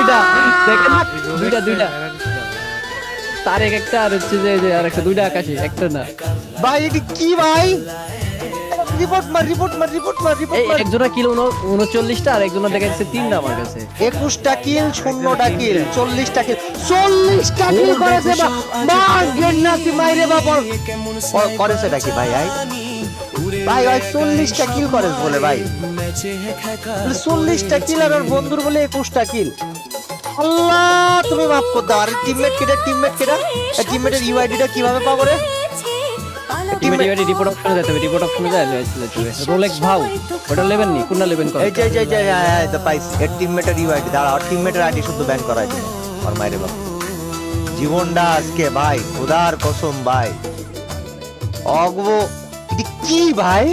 দুইটা দেখেন, দুইটা তারেক একটা আর হচ্ছে যে আর একটা, দুইটা আকাশি একটা না ভাই এটা কি ভাই? রিপোর্ট মার এই একজনের কিল 39টা আর একজনের দেখা যাচ্ছে 3টা আমার কাছে। 21টা কিল 0টা কিল 40টা কিল 40টা কিল করেছে মা গেন্নাতি মাইরে বাবা করেছে নাকি ভাই? ভাই ভাই 40টা কিল করেছে বলে ভাই, 40টা কিল আর ওর বন্ধুর বলে 21টা কিল। আল্লাহ তুমি মাফ করে দাও। আর টিমমেট কেডা এই টিমমেটের ইউআইডিটা কিভাবে পাবো রে? টিমমেট রিপোর্ট অপশনে যেতে হবে, রিপোর্ট অপশনে যাইলে রোলেক্স ভাও ওটা নেবেন নি, কোনটা নেবেন কর। এই যে তো পাইছি এর টিমমেটের ইউআইডি। দাঁড়া ওর টিমমেটের আইডি শুধু ব্যান করাই দিন আর মাইরে বাবা জীবনটা আজকে ভাই খোদার কসম ভাই অগব এটা কি ভাই?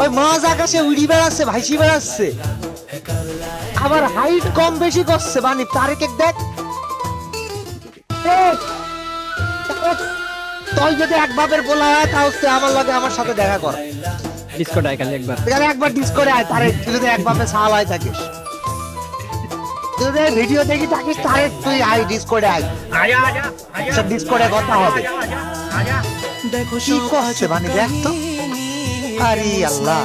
ওই মাছ আকাশে উড়ি বেড়াচ্ছে ভাইসি বেড়াচ্ছে, আবার হাইট কম বেশি করছে। বানি তারেক দেখ তুই যদি এক বাপের বলা হয় তাহলে আমার লাগে আমার সাথে দেখা কর, ডিসকর্ড আইকাল একবার ডিসকর্ডে আয় তারেক। তুই যদি এক বাপে সাল হয় থাকিস, তুই ভিডিও দেখি থাকিস তারেক, তুই আয় ডিসকর্ডে আয়, সব ডিসকর্ডে কথা হবে। কি করছে বানি দেখ তো, আরে আল্লাহ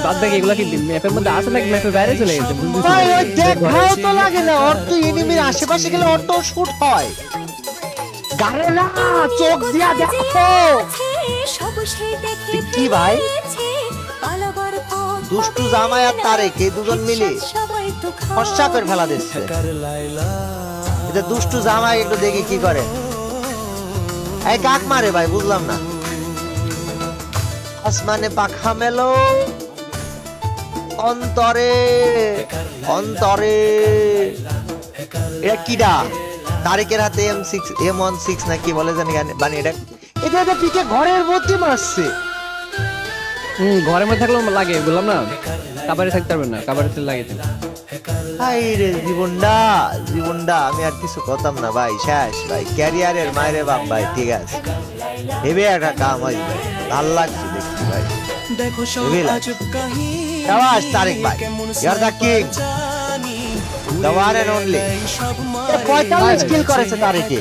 বাদ বাকি এগুলা কি ম্যাপের মধ্যে আছে নাকি ম্যাপের বাইরে চলে গেছে? ভাই ওই দেখাও তো লাগে না, ওর তো এনিমির আশেপাশে গেলে ওর তো শুট হয়। গারে না চোখ দিয়া দেখো কি ভাই? দুষ্টু জামাই আর তারেক এই দুজন মিলে ফর্সা করে ফেলা দিচ্ছে। এটা দুষ্টু জামাই একটু দেখি কি করে। এই কাক মারে ভাই বুঝলাম না। আসমানে পাখা মেলো অন্তরে অন্তরে। এটা কিডা? তারেকের হাতে M16 না কি বলে জানি বানি এটা। এটা পিকে ঘরের মধ্যে মারছে। ঘরের মধ্যে থাকলে লাগে বললাম না, কাবারে থাকতে পারবেন না, কাবারেতে লাগে। হাই রে জীবনটা আমি আর কিছু করতাম না ভাই, শেষ ভাই ক্যারিয়ারের মায়ের বাপ ভাই। ঠিক আছে হেবে একটা কাম হয় ভাই, ভাল লাগছে দেখছি ভাই। শাবাশ তারেক ভাই, you are the king, the one and only. 45 kill করেছে তারেকে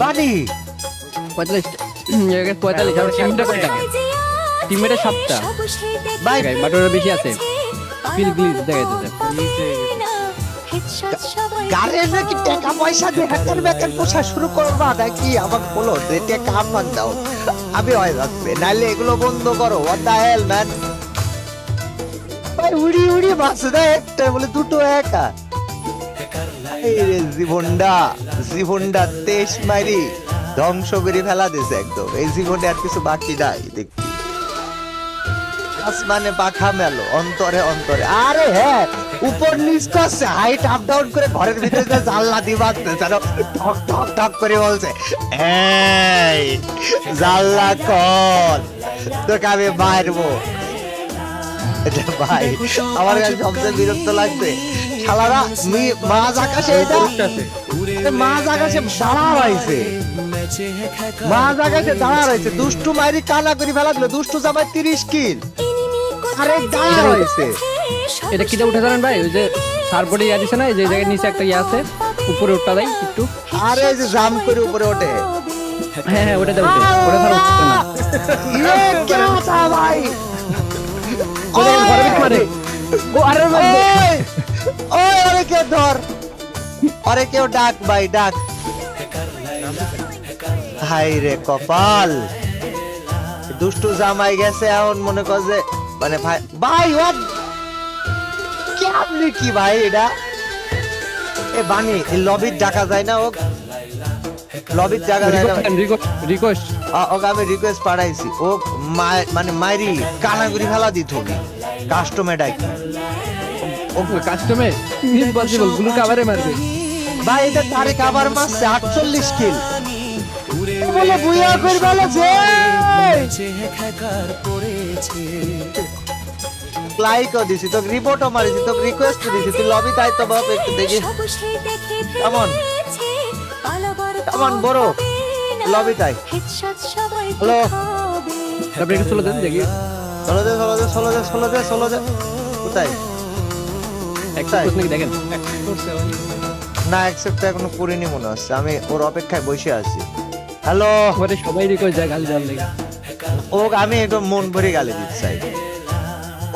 বানি। 45 আর টিমটা কয়টা? টিমমেটের 7টা ভাই বাট ওরা বেশি আছে। ফিল গ্লিচ দেখা যাচ্ছে। গাড়ির নাকি টাকা পয়সা দিয়ে হ্যাকার ব্যাকার পোষা শুরু করবা নাকি? আমাকে বলো যে টাকা আমাকে দাও, আমি হয়ে যাচ্ছে, নাইলে এগুলো বন্ধ করো। What the hell man? ভাই উড়ি বাসে দেয় একটা বলে দুটো একা। এই রে জীবনটা তেজ মারি ধ্বংস করে ফেলা দিছে একদম। এই জীবনে আর কিছু বাকি নাই দেখছি। আসমানে পাখা মেলো অন্তরে অন্তরে। আরে হ্যাঁ উপর নিচ করছে, হাইট আপ ডাউন করে ঘরের ভিতরে যে জানলা দিবাচ্ছে জানো, ঠক ঠক ঠক করে বলছে এই জানলা কর তোকে আমি মারবো। এটা ভাই আমার কাছে সবচেয়ে বিরক্ত লাগছে। শালারা মাঝ আকাশে এটা মাঝ আকাশে দাঁড়া রয়েছে, মাঝ আকাশে দাঁড়া রয়েছে। দুষ্টু মাইরি কানা করে ফেলা দিল। দুষ্টু জামাই 30 কিল আরে দাঁড়া রয়েছে। এটা কিটা উঠে জানেন ভাই? ওই যে সারবোর্ডে ইয়া দিছে না, যে জায়গায় নিচে একটা ইয়া আছে, উপরে উঠটা দেয় একটু। আরে এই যে জাম্প করে উপরে ওঠে। হ্যাঁ ওটা দাও, ওটা ধরো উঠতে না। ये क्या था भाई? ওদের ঘরে ভিতরে মারে। ও আরে ভাই ওই আরে কে ধর, আরে কেউ ডাক ভাই ডাক। হাই রে কপাল, দুষ্টু জামাই গেছে এখন মনে কর যে মানে ভাই ভাই হোয়াট কেমনে কি ভাই এটা? এ বানি এই লবির ডাকা যায় না? ও লবির জায়গা যায় না। রিকোয়েস্ট ওকে আমি রিকোয়েস্ট পাঠাইছি, ও মানে মাইরি কানাগুড়ি ফেলা দিত কাস্টমে ডাকি। ও কাস্টমে ইম্পসিবল গুলো কাভারে মারবে ভাই। এটা তারেক আবার মারছে 48 কিল বলে বুইয়া করে বলেছে। লাইকও দিছি তো, রিপোর্টও মারিছি তো, রিকোয়েস্ট দিছি, তুই লবি তাই তো বাপ একটু দেখি। কেমন বড় লবি তাই। হ্যালো তারপরে একটু চলে দেন দেখি। চলো দে কোথায়? অ্যাকসেপ্ট করছেন নাকি দেখেন। না অ্যাকসেপ্ট এখনো করিনি মনে হচ্ছে, আমি ওর অপেক্ষায় বসে আছি। হ্যালো, পরে সবাই রিকোয়েস্ট যায় গালি দেওয়ার লেগে। ও আমি একটু মন ভরে গালি দিতে চাই,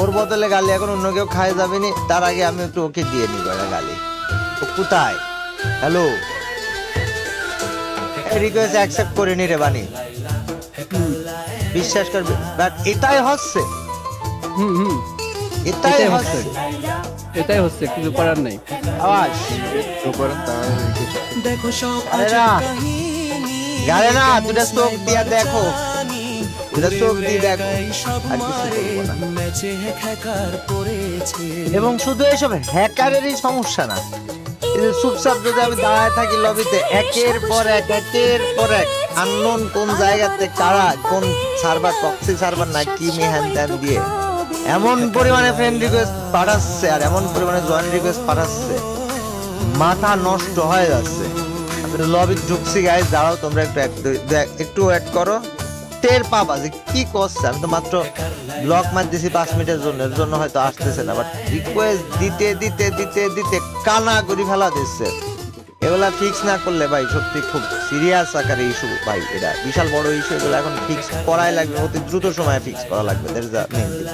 ওর বদলে গালি এখন অন্য কেউ খায় যাবে নি, তার আগে আমি একটু ওকে দিয়ে নিব একটা গালি। ও কোথায়? হ্যালো, রিকোয়েস্ট অ্যাকসেপ্ট করিনি রে বানি, বিশ্বাস করবে, বাট এটাই হচ্ছে, হুম হুম, এটাই এটাই হচ্ছে হচ্ছে, এটাই হচ্ছে, কিছু করার নাই। আওয়াজ। আরে না গালে না, দুটা চোখ দিয়া দেখো, দুটা চোখ দিয়ে দেখো, আর কিছু বলবো না। এবং শুধু এসব হ্যাকারেরই সমস্যা না, এই যে চুপচাপ যদি আমি দাঁড়ায় থাকি লবিতে, একের পর এক আননোন কোন জায়গাতে কারা কোন সার্ভার, প্রক্সি সার্ভার না কি হ্যান ত্যান দিয়ে এমন পরিমাণে ফ্রেন্ড রিকোয়েস্ট পাঠাচ্ছে আর এমন পরিমাণে জয়েন রিকোয়েস্ট পাঠাচ্ছে, মাথা নষ্ট হয়ে যাচ্ছে। আমি লবি ঢুকছি গাইস, দাঁড়াও তোমরা একটু ওয়েট করো, টের পাবা যে কি করছে। আমি তো মাত্র ব্লক মার দিছি 5 মিনিটের জন্য, এর জন্য হয়তো আসতেছে না, বাট রিকোয়েস্ট দিতে দিতে দিতে দিতে কানা করে ফেলা দিচ্ছে। এগুলা ফিক্স না করলে ভাই সত্যি খুব সিরিয়াস আকারে ইস্যু ভাই, এটা বিশাল বড় ইস্যু, এগুলো এখন ফিক্স করাই লাগবে, অতি দ্রুত সময়ে ফিক্স করা লাগবে। That is the main thing.